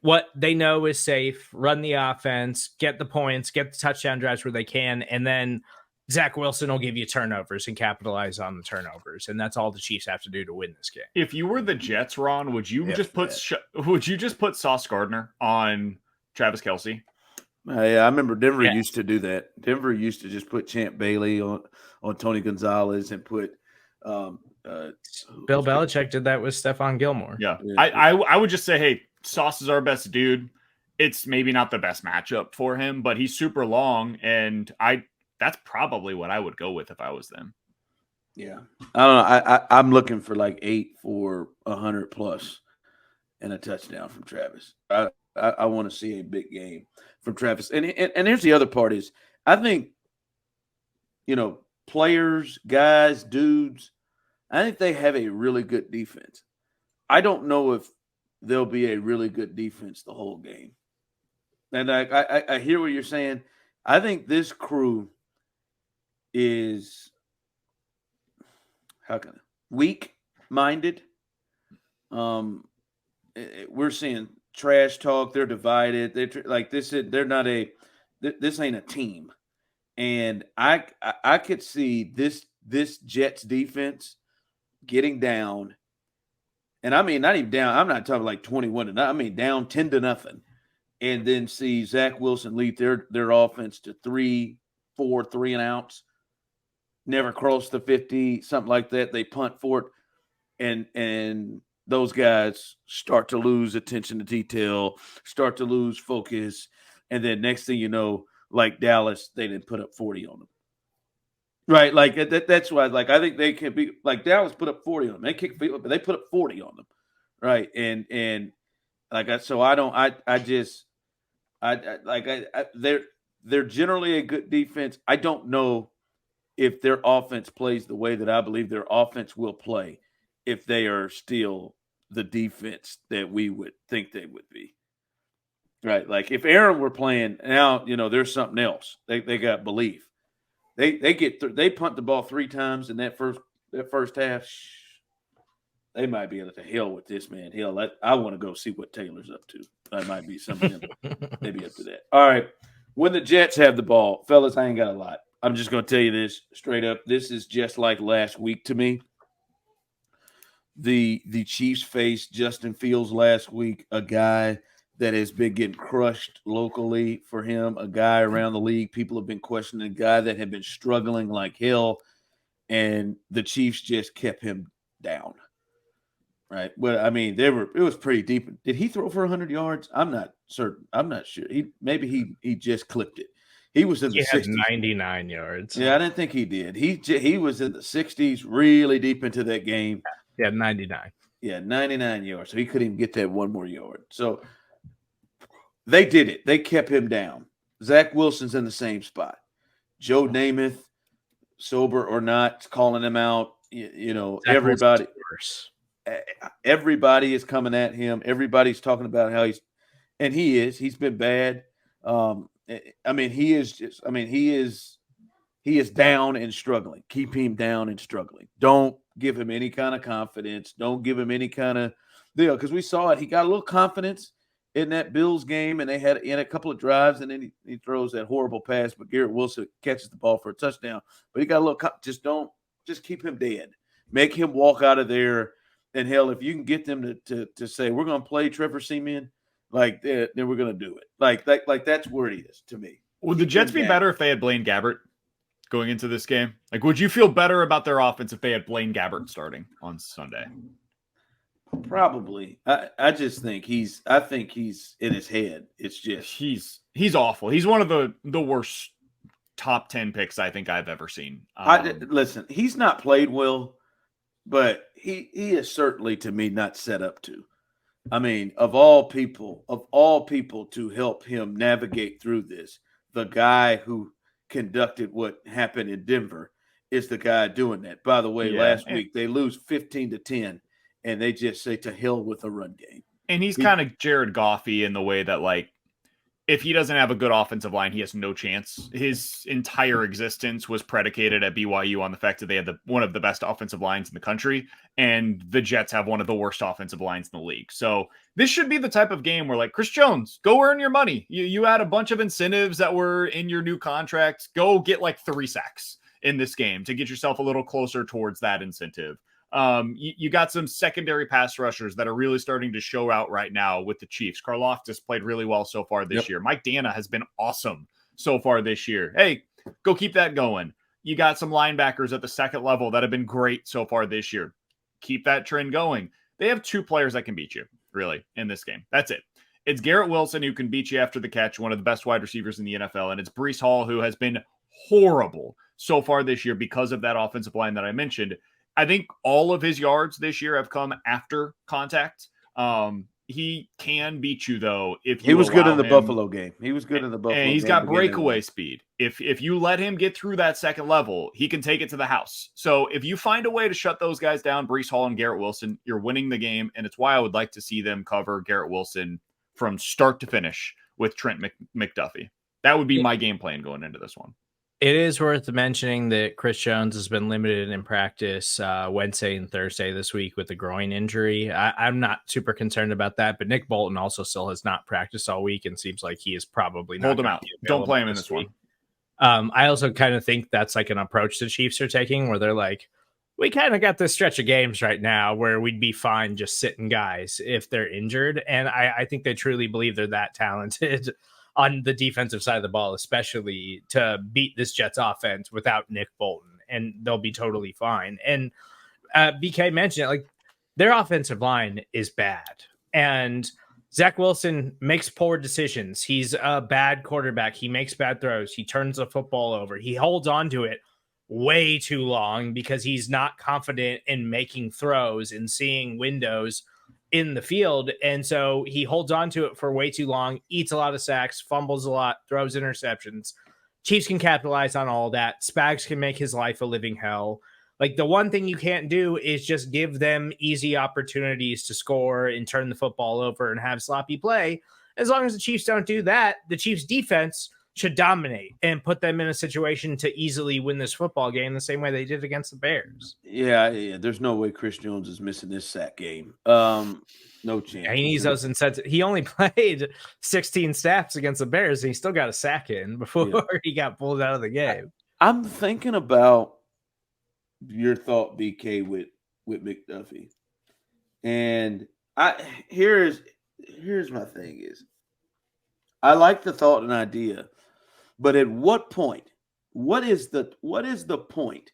what they know is safe, run the offense, get the points, get the touchdown drives where they can, and then Zach Wilson will give you turnovers and capitalize on the turnovers. And that's all the Chiefs have to do to win this game. If you were the Jets, Ron, would you just put Sauce Gardner on Travis Kelce? Yeah, I remember Denver used to do that. Denver used to just put Champ Bailey on Tony Gonzalez and put Bill Belichick did that with Stephon Gilmore. Yeah. I would just say, hey, Sauce is our best dude. It's maybe not the best matchup for him, but he's super long, and that's probably what I would go with if I was them. Yeah. I don't know. I'm looking for like 8 for 100 plus and a touchdown from Travis. I want to see a big game from Travis. And here's the other part is, I think, players, guys, dudes, I think they have a really good defense. I don't know if they'll be a really good defense the whole game. And I hear what you're saying. I think this crew is weak-minded. We're seeing trash talk. They're divided. They're like this. They're not this ain't a team. And I could see this Jets defense getting down. And I mean, not even down. I'm not talking like 21-0. I mean, down 10-0, and then see Zach Wilson lead their offense to 3-4, 3 and outs. never cross the 50, something like that. They punt for it, and those guys start to lose attention to detail, start to lose focus, and then next thing you know, like Dallas, they didn't put up 40 on them. Right, like that's why. Like I think they can be like Dallas put up 40 on them. They kick field, but they put up 40 on them, right? And like they're generally a good defense. I don't know if their offense plays the way that I believe their offense will play if they are still the defense that we would think they would be. Right, like if Aaron were playing now, there's something else. They got belief. They punt the ball 3 times in that first half. They might be able to hell with this man. Hell, I want to go see what Taylor's up to. That might be something. Maybe up to that. All right. When the Jets have the ball, fellas, I ain't got a lot. I'm just going to tell you this straight up. This is just like last week to me. The Chiefs faced Justin Fields last week, a guy that has been getting crushed locally for him, a guy around the league. People have been questioning, a guy that had been struggling like hell, and the Chiefs just kept him down. Right. Well, I mean, it was pretty deep. Did he throw for 100 yards? I'm not certain. I'm not sure. He just clipped it. He was in the 60s. 99 yards. Yeah, I didn't think he did. He was in the 60s, really deep into that game. Yeah, 99. Yeah, 99 yards. So he couldn't even get that one more yard. So they did it. They kept him down. Zach Wilson's in the same spot. Joe Namath, sober or not, calling him out. Everybody. Everybody is coming at him. Everybody's talking about how he's been bad. He is down and struggling. Keep him down and struggling. Don't give him any kind of confidence. Don't give him any kind of deal. Because we saw it. He got a little confidence in that Bills game, and they had in a couple of drives, and then he throws that horrible pass, but Garrett Wilson catches the ball for a touchdown. But he got a little just keep him dead. Make him walk out of there. And hell, if you can get them to say we're going to play Trevor Siemian like that, then we're going to do it. Like that's where it is to me. Would the Jets be better if they had Blaine Gabbert going into this game? Like, would you feel better about their offense if they had Blaine Gabbert starting on Sunday? Probably. I just think he's in his head. It's just he's awful. He's one of the worst top 10 picks I think I've ever seen. Listen, he's not played well. But he is certainly, to me, not set up to. I mean, of all people to help him navigate through this, the guy who conducted what happened in Denver is the guy doing that. By the way, last week they lose 15-10, and they just say to hell with the run game. And he's kind of Jared Goffy in the way that, like, if he doesn't have a good offensive line, he has no chance. His entire existence was predicated at BYU on the fact that they had one of the best offensive lines in the country, and the Jets have one of the worst offensive lines in the league. So this should be the type of game where, like, Chris Jones, go earn your money. You had a bunch of incentives that were in your new contract. Go get like 3 sacks in this game to get yourself a little closer towards that incentive. You got some secondary pass rushers that are really starting to show out right now with the Chiefs. Karlaftis played really well so far this year. Mike Dana has been awesome so far this year. Hey, go keep that going. You got some linebackers at the second level that have been great so far this year. Keep that trend going. They have 2 players that can beat you, really, in this game. That's it. It's Garrett Wilson, who can beat you after the catch, one of the best wide receivers in the NFL, and it's Breece Hall, who has been horrible so far this year because of that offensive line that I mentioned. I think all of his yards this year have come after contact. He can beat you, though, if he was good in the Buffalo game. He was good in the Buffalo game. And he's got breakaway speed. If you let him get through that second level, he can take it to the house. So if you find a way to shut those guys down, Breece Hall and Garrett Wilson, you're winning the game. And it's why I would like to see them cover Garrett Wilson from start to finish with Trent McDuffie. That would be my game plan going into this one. It is worth mentioning that Chris Jones has been limited in practice Wednesday and Thursday this week with a groin injury. I'm not super concerned about that, but Nick Bolton also still has not practiced all week and seems like he is probably not. Hold him out. Don't play him in this one. I also kind of think that's like an approach the Chiefs are taking where they're like, we kind of got this stretch of games right now where we'd be fine just sitting guys if they're injured. And I think they truly believe they're that talented on the defensive side of the ball, especially to beat this Jets offense without Nick Bolton. and they'll be totally fine. And BK mentioned it, like their offensive line is bad. And Zach Wilson makes poor decisions. He's a bad quarterback. He makes bad throws. He turns the football over. He holds on to it way too long because he's not confident in making throws and seeing windows in the field. And so he holds on to it for way too long, eats a lot of sacks, fumbles a lot, throws interceptions. Chiefs can capitalize on all that. Spags can make his life a living hell. Like the one thing you can't do is just give them easy opportunities to score and turn the football over and have sloppy play. As long as the Chiefs don't do that, the Chiefs defense should dominate and put them in a situation to easily win this football game the same way they did against the Bears. Yeah. There's no way Chris Jones is missing this sack game. No chance. Yeah, he needs those incentives. He only played 16 snaps against the Bears, and he still got a sack in before he got pulled out of the game. I'm thinking about your thought, BK, with McDuffie, and here's my thing is, I like the thought and idea, but at what point? What is the point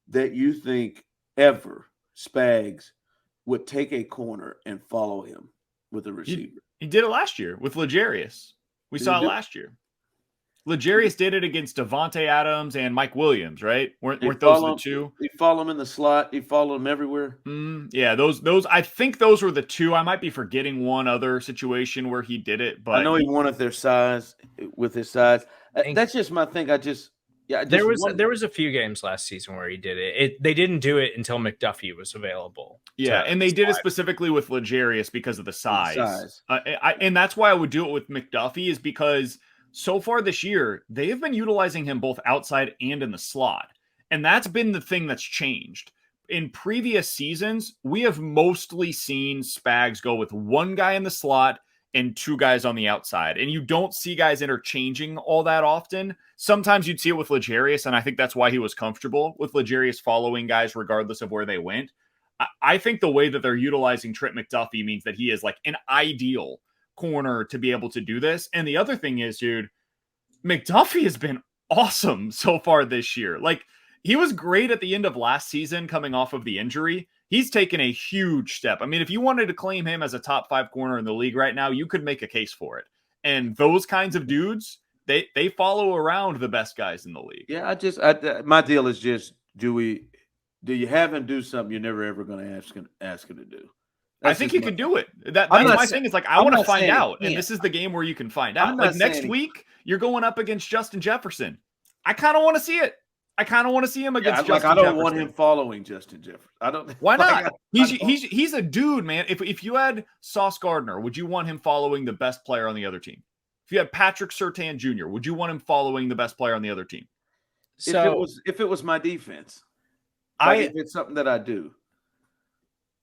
that you think ever Spags would take a corner and follow him with a receiver? He did it last year with L'Jarius. We saw it last year. L'Jarius did it against Devontae Adams and Mike Williams, right? Weren't those the two? He followed him in the slot. He followed him everywhere. Yeah, those. I think those were the two. I might be forgetting one other situation where he did it, but I know he wanted their size with his size. That's just my thing. There was a few games last season where he did it. They didn't do it until McDuffie was available. Yeah, and they did it specifically with L'Jarius because of the size. And that's why I would do it with McDuffie, is because so far this year, they have been utilizing him both outside and in the slot. And that's been the thing that's changed. In previous seasons, we have mostly seen Spags go with one guy in the slot and two guys on the outside. And you don't see guys interchanging all that often. Sometimes you'd see it with L'Jarius, and I think that's why he was comfortable with L'Jarius following guys regardless of where they went. I think the way that they're utilizing Trent McDuffie means that he is like an ideal corner to be able to do this. And the other thing is, dude, McDuffie has been awesome so far this year. Like, he was great at the end of last season coming off of the injury. He's taken a huge step. I mean, if you wanted to claim him as a top 5 corner in the league right now, you could make a case for it. And those kinds of dudes, they follow around the best guys in the league. Yeah, my deal is just, do you have him do something you're never ever going to ask him to do? I think he could do it. That's my thing. Is like, I want to find out. And this is the game where you can find out. Like next week, you're going up against Justin Jefferson. I kind of want to see it. I kind of want to see him against Justin Jefferson. I don't want him following Justin Jefferson. I don't. Why not? He's a dude, man. If you had Sauce Gardner, would you want him following the best player on the other team? If you had Patrick Surtain Jr., would you want him following the best player on the other team? So if it was my defense, if it's something that I do.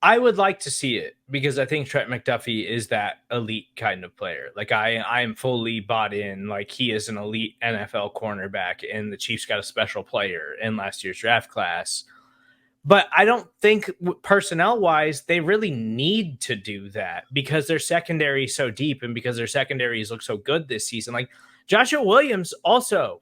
I would like to see it because I think Trent McDuffie is that elite kind of player. Like I am fully bought in. Like he is an elite NFL cornerback, and the Chiefs got a special player in last year's draft class. But I don't think personnel wise, they really need to do that because their secondary is so deep and because their secondaries look so good this season. Like Joshua Williams also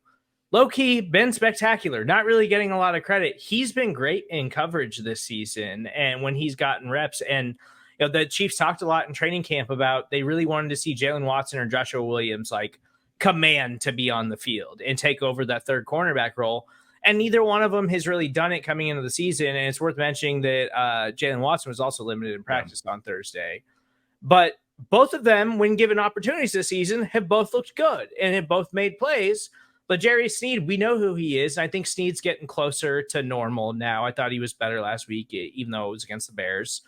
low-key been spectacular, not really getting a lot of credit. He's been great in coverage this season and when he's gotten reps. And the Chiefs talked a lot in training camp about they really wanted to see Jalen Watson or Joshua Williams like command to be on the field and take over that third cornerback role. And neither one of them has really done it coming into the season. And it's worth mentioning that Jalen Watson was also limited in practice on Thursday. But both of them, when given opportunities this season, have both looked good and have both made plays. L'Jarius Sneed, we know who he is. I think Sneed's getting closer to normal now. I thought he was better last week, even though it was against the Bears.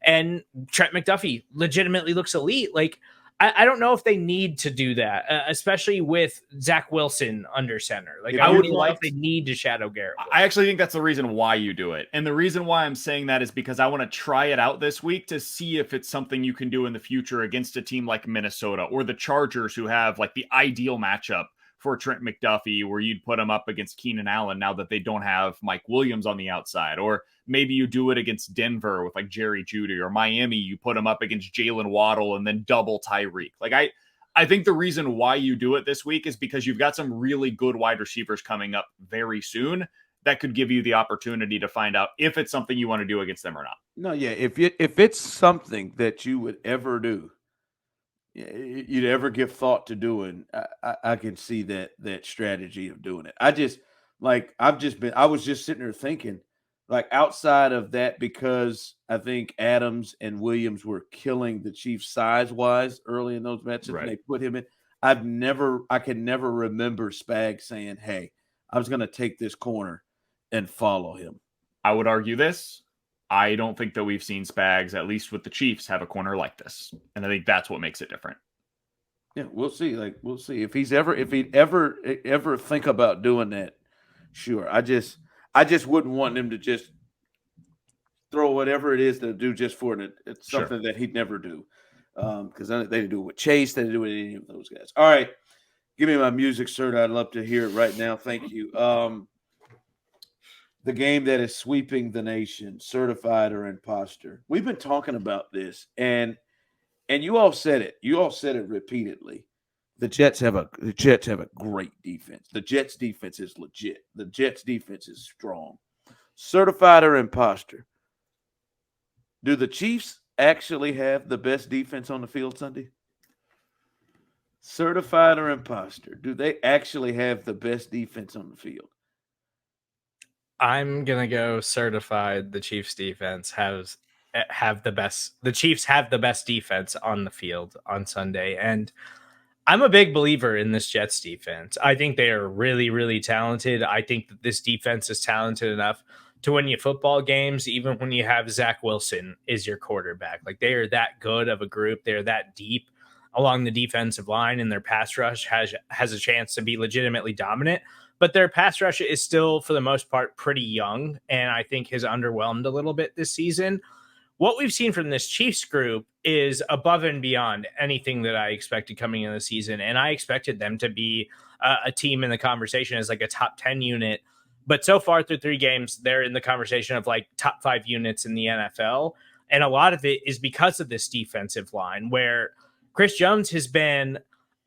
And Trent McDuffie legitimately looks elite. Like, I don't know if they need to do that, especially with Zach Wilson under center. Like, I would like if they need to shadow Garrett Wilson. I actually think that's the reason why you do it. And the reason why I'm saying that is because I want to try it out this week to see if it's something you can do in the future against a team like Minnesota or the Chargers, who have like the ideal matchup for Trent McDuffie, where you'd put him up against Keenan Allen now that they don't have Mike Williams on the outside. Or maybe you do it against Denver with like Jerry Jeudy, or Miami, you put him up against Jalen Waddle and then double Tyreek. Like I think the reason why you do it this week is because you've got some really good wide receivers coming up very soon. that could give you the opportunity to find out if it's something you want to do against them or not. No, yeah. If it's something that you would ever do, you'd ever give thought to doing, I can see that strategy of doing it. I was just sitting there thinking, like outside of that, because I think Adams and Williams were killing the Chiefs size wise early in those matches, Right. and they put him in. I can never remember Spags saying, "Hey, I was going to take this corner and follow him." I would argue this. I don't think that we've seen Spags, at least with the Chiefs, have a corner like this. And I think that's what makes it different. Yeah, we'll see. We'll see if he'd ever think about doing that. Sure. I just wouldn't want him to just throw whatever it is to do just for it. It's Sure. something that he'd never do. Because they didn't do it with Chase, they didn't do it with any of those guys. All right. Give me my music, sir. I'd love to hear it right now. Thank you. The game that is sweeping the nation, certified or imposter. We've been talking about this, and you all said it. You all said it repeatedly. The Jets have a great defense. The Jets defense is legit. The Jets defense is strong. Certified or imposter? Do the Chiefs actually have the best defense on the field Sunday? Certified or imposter? Do they actually have the best defense on the field? I'm gonna go certified. The Chiefs defense have the best. The Chiefs have the best defense on the field on Sunday, and I'm a big believer in this Jets defense. I think they are really, really talented. I think that this defense is talented enough to win you football games, even when you have Zach Wilson is your quarterback. Like, they are that good of a group. They're that deep along the defensive line, and their pass rush has a chance to be legitimately dominant. But their pass rush is still, for the most part, pretty young, and I think has underwhelmed a little bit this season. What we've seen from this Chiefs group is above and beyond anything that I expected coming into the season, and I expected them to be a team in the conversation as like a top 10 unit. But so far through 3 games, they're in the conversation of like top 5 units in the NFL, and a lot of it is because of this defensive line where Chris Jones has been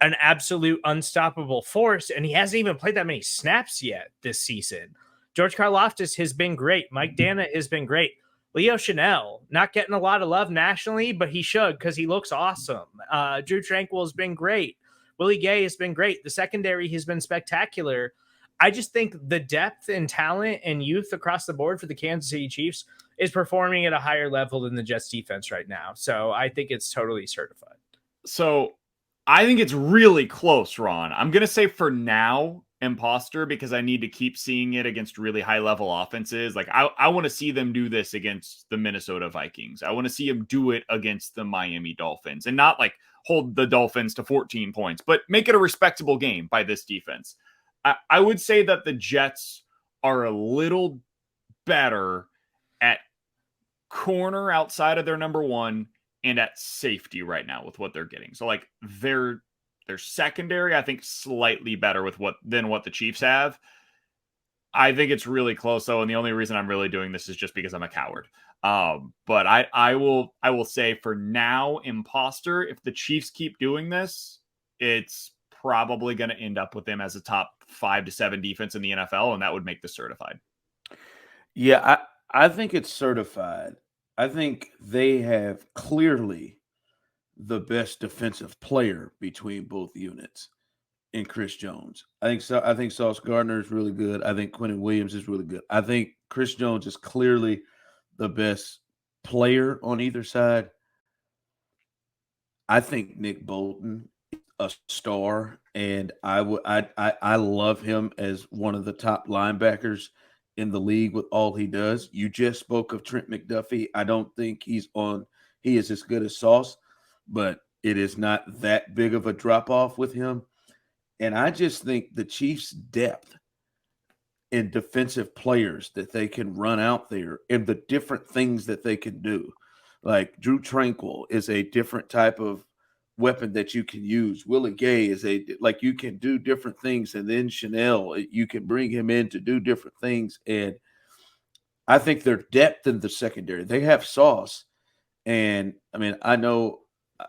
an absolute unstoppable force, and he hasn't even played that many snaps yet this season. George Karlaftis has been great. Mike Dana has been great. Leo Chanel, not getting a lot of love nationally, but he should because he looks awesome. Drew Tranquil has been great. Willie Gay has been great. The secondary has been spectacular. I just think the depth and talent and youth across the board for the Kansas City Chiefs is performing at a higher level than the Jets defense right now. So I think it's totally certified. So I think it's really close, Ron. I'm going to say for now, imposter, because I need to keep seeing it against really high level offenses. Like I want to see them do this against the Minnesota Vikings. I want to see them do it against the Miami Dolphins, and not like hold the Dolphins to 14 points, but make it a respectable game by this defense. I would say that the Jets are a little better at corner outside of their number one and at safety right now with what they're getting. So like their secondary, I think, slightly better than what the Chiefs have. I think it's really close though, and the only reason I'm really doing this is just because I'm a coward. But I will say for now, imposter. If the Chiefs keep doing this, it's probably going to end up with them as a top 5 to 7 defense in the NFL, and that would make this certified. Yeah, I think it's certified. I think they have clearly the best defensive player between both units in Chris Jones. I think Sauce Gardner is really good. I think Quentin Williams is really good. I think Chris Jones is clearly the best player on either side. I think Nick Bolton is a star, and I love him as one of the top linebackers in the league with all he does. You just spoke of Trent McDuffie. I don't think he is as good as Sauce, but it is not that big of a drop off with him. And I just think the Chiefs' depth in defensive players that they can run out there and the different things that they can do. Like Drew Tranquil is a different type of weapon that you can use. Willie Gay is you can do different things. And then Chanel, you can bring him in to do different things. And I think their depth in the secondary, they have Sauce. And I mean, I know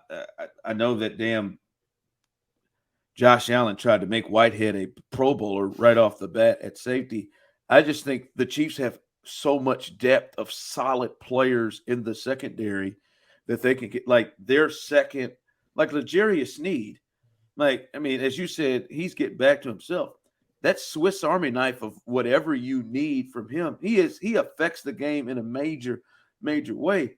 that damn Josh Allen tried to make Whitehead a Pro Bowler right off the bat at safety. I just think the Chiefs have so much depth of solid players in the secondary that they can get like their second, like L'Jarius Sneed. Like, I mean, as you said, he's getting back to himself. That Swiss Army knife of whatever you need from him, he affects the game in a major way.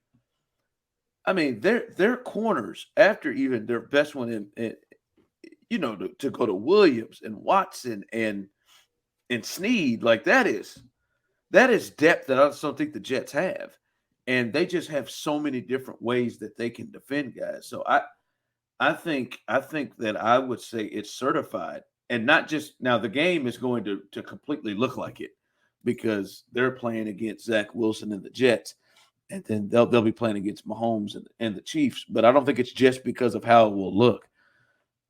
I mean, their corners after even their best one to go to Williams and Watson and Sneed, like that is depth that I just don't think the Jets have. And they just have so many different ways that they can defend guys. So I think that I would say it's certified. And not just now the game is going to completely look like it because they're playing against Zach Wilson and the Jets. And then they'll be playing against Mahomes and the Chiefs. But I don't think it's just because of how it will look.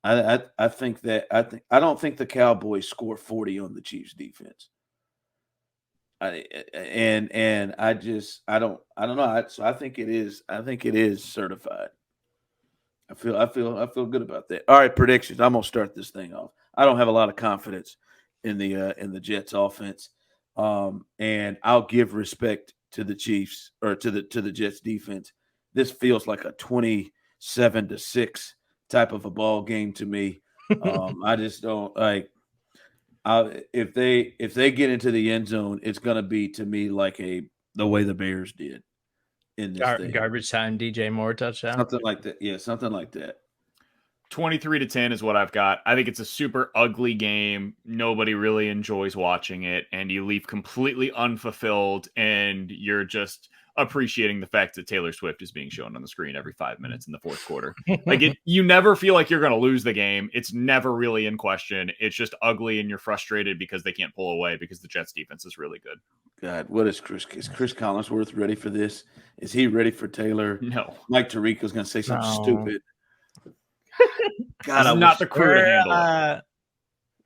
I don't think the Cowboys score 40 on the Chiefs defense. I don't know. So I think it is certified. I feel good about that. All right, predictions. I'm gonna start this thing off. I don't have a lot of confidence in the Jets offense. And I'll give respect to the Chiefs or to the Jets defense. This feels like a 27-6 type of a ball game to me. I just don't like. If they get into the end zone, it's gonna be to me like the way the Bears did in this thing. Garbage time DJ Moore touchdown. Something like that. Yeah, something like that. 23-10 is what I've got. I think it's a super ugly game. Nobody really enjoys watching it, and you leave completely unfulfilled, and you're just appreciating the fact that Taylor Swift is being shown on the screen every 5 minutes in the fourth quarter. You never feel like you're going to lose the game. It's never really in question. It's just ugly, and you're frustrated because they can't pull away because the Jets defense is really good. God, what is Chris Collinsworth ready for this? Is he ready for Taylor? No. Mike Tirico's going to say something stupid. God, I'm not the crew to handle it.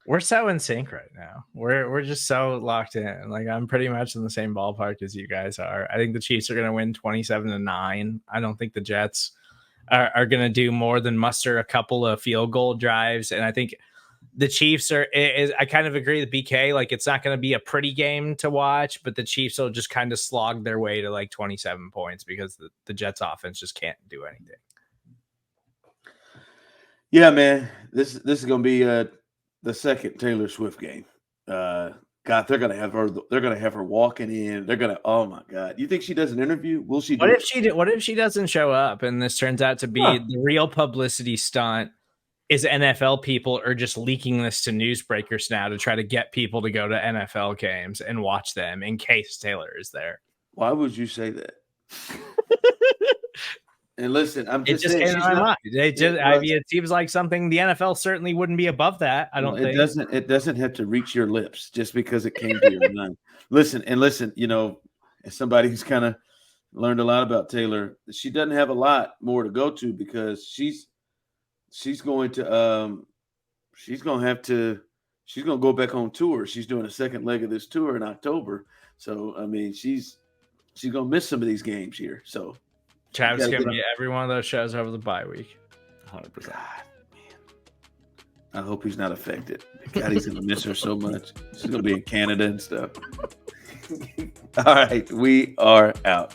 We're so in sync right now. We're just so locked in. Like I'm pretty much in the same ballpark as you guys are. I think the Chiefs are going to win 27-9. I don't think the Jets are going to do more than muster a couple of field goal drives. And I think the Chiefs I kind of agree with BK. Like it's not going to be a pretty game to watch, but the Chiefs will just kind of slog their way to like 27 points because the Jets offense just can't do anything. Yeah, man, this is going to be the second Taylor Swift game. God, they're going to have her. They're going to have her walking in. They're going to. Oh my God! You think she does an interview? Will she? What if she doesn't show up and this turns out to be the real publicity stunt? Is NFL people are just leaking this to newsbreakers now to try to get people to go to NFL games and watch them in case Taylor is there. Why would you say that? And listen, I'm just saying. Came to my mind. It seems like something the NFL certainly wouldn't be above that. I don't think it doesn't have to reach your lips just because it came to your mind. Listen, as somebody who's kind of learned a lot about Taylor, she doesn't have a lot more to go to because she's going to go back on tour. She's doing a second leg of this tour in October. So I mean, she's gonna miss some of these games here. So. Travis going to be every one of those shows over the bye week. 100%. God, man. I hope he's not affected. God, he's going to miss her so much. She's going to be in Canada and stuff. All right, we are out.